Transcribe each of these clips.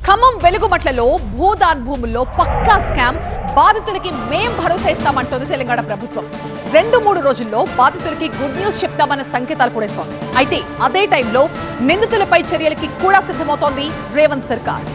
ఖమ్మం వెలుగుమట్లలో భూదాన్ భూముల్లో పక్కా స్కామ్, బాధితులకి మేం భరోసా ఇస్తామంటోంది తెలంగాణ ప్రభుత్వం. 2-3 రోజుల్లో బాధితులకి గుడ్ న్యూస్ చెప్తామన్న సంకేతాలు కూడా ఇస్తోంది. అయితే అదే టైంలో నిందితులపై చర్యలకి కూడా సిద్ధమవుతోంది రేవంత్ సర్కార్.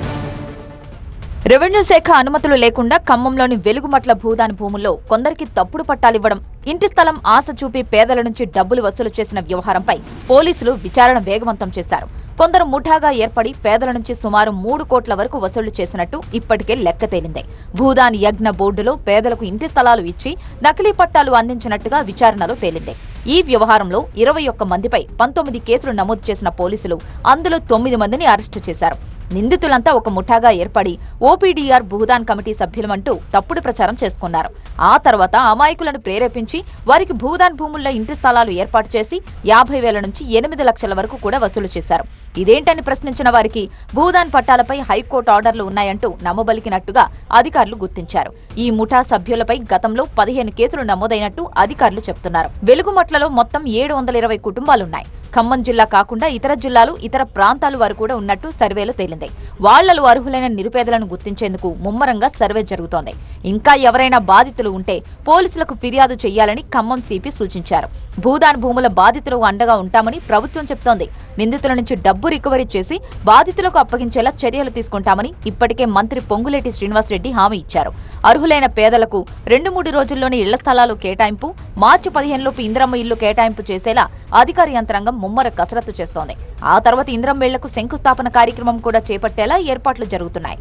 రెవెన్యూ శాఖ అనుమతులు లేకుండా ఖమ్మంలోని వెలుగుమట్ల భూదాన్ భూముల్లో కొందరికి తప్పుడు పట్టాలివ్వడం, ఇంటి స్థలం ఆశ చూపి పేదల నుంచి డబ్బులు వసూలు చేసిన వ్యవహారంపై పోలీసులు విచారణ వేగవంతం చేశారు. కొందరు ముఠాగా ఏర్పడి పేదల నుంచి సుమారు 3 కోట్ల వరకు వసూలు చేసినట్టు ఇప్పటికే లెక్క తేలింది. భూదాన్ యజ్ఞ బోర్డులో పేదలకు ఇంటి స్థలాలు ఇచ్చి నకిలీ పట్టాలు అందించినట్టుగా విచారణలో తేలింది. ఈ వ్యవహారంలో 21 మందిపై 19 కేసులు నమోదు చేసిన పోలీసులు అందులో 9 మందిని అరెస్టు చేశారు. నిందితులంతా ఒక ముఠాగా ఏర్పడి ఓపీడీఆర్ భూదాన్ కమిటీ సభ్యులమంటూ తప్పుడు ప్రచారం చేసుకున్నారు. ఆ తర్వాత అమాయకులను ప్రేరేపించి వారికి భూదాన్ భూముల్లో ఇంటి స్థలాలు ఏర్పాటు చేసి 50,000 నుంచి 8 లక్షల వరకు కూడా వసూలు చేశారు. ఇదేంటని ప్రశ్నించిన వారికి భూదాన్ పట్టాలపై హైకోర్టు ఆర్డర్లు ఉన్నాయంటూ నమ్మబలికినట్టుగా అధికారులు గుర్తించారు. ఈ ముఠా సభ్యులపై గతంలో 15 కేసులు నమోదైనట్టు అధికారులు చెప్తున్నారు. వెలుగుమట్లలో మొత్తం 720 కుటుంబాలున్నాయి. ఖమ్మం జిల్లా కాకుండా ఇతర జిల్లాలు, ఇతర ప్రాంతాల వారు కూడా ఉన్నట్టు సర్వేలో తేలింది. వాళ్లలో అర్హులైన నిరుపేదలను గుర్తించేందుకు ముమ్మరంగా సర్వే జరుగుతోంది. ఇంకా ఎవరైనా బాధితులు ఉంటే పోలీసులకు ఫిర్యాదు చేయాలని ఖమ్మం సిపి సూచించారు. భూదాన్ భూముల బాధితులు అండగా ఉంటామని ప్రభుత్వం చెప్తోంది. నిందితుల నుంచి డబ్బు రికవరీ చేసి బాధితులకు అప్పగించేలా చర్యలు తీసుకుంటామని ఇప్పటికే మంత్రి పొంగులేటి శ్రీనివాసరెడ్డి హామీ ఇచ్చారు. అర్హులైన పేదలకు 2-3 రోజుల్లోనే ఇళ్ల స్థలాలు కేటాయింపు, మార్చి 15లోపు ఇంద్రమ్మ ఇల్లు కేటాయింపు చేసేలా అధికార యంత్రాంగం ముమ్మర కసరత్తు చేస్తోంది. ఆ తర్వాత ఇంద్రమ్మ ఇళ్లకు శంకుస్థాపన కార్యక్రమం కూడా చేపట్టేలా ఏర్పాట్లు జరుగుతున్నాయి.